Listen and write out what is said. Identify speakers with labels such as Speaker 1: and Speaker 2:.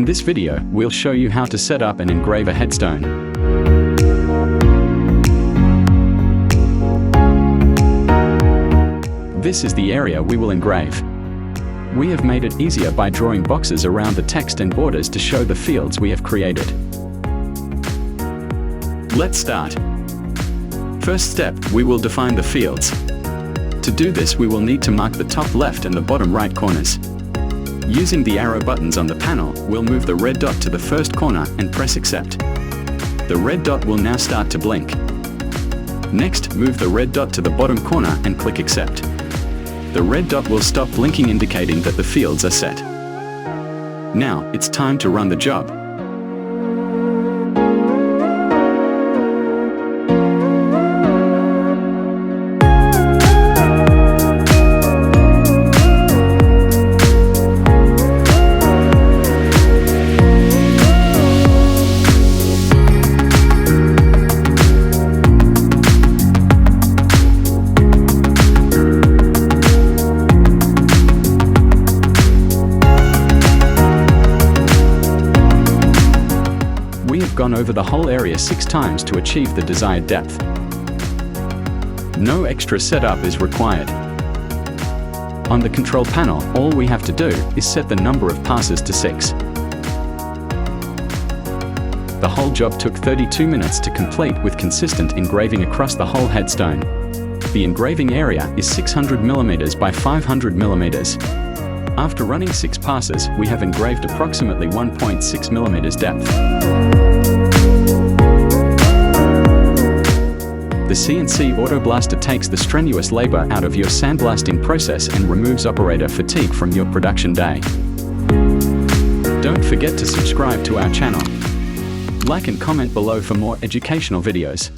Speaker 1: In this video, we'll show you how to set up and engrave a headstone. This is the area we will engrave. We have made it easier by drawing boxes around the text and borders to show the fields we have created. Let's start. First step, we will define the fields. To do this, we will need to mark the top left and the bottom right corners. Using the arrow buttons on the panel, we'll move the red dot to the first corner and press accept. The red dot will now start to blink. Next, move the red dot to the bottom corner and click accept. The red dot will stop blinking, indicating that the fields are set. Now, it's time to run the job. Gone over the whole area 6 times to achieve the desired depth. No extra setup is required. On the control panel, all we have to do is set the number of passes to 6. The whole job took 32 minutes to complete with consistent engraving across the whole headstone. The engraving area is 600 mm by 500 mm. After running 6 passes, we have engraved approximately 1.6 mm depth. The CNC AutoBlaster takes the strenuous labor out of your sandblasting process and removes operator fatigue from your production day. Don't forget to subscribe to our channel. Like and comment below for more educational videos.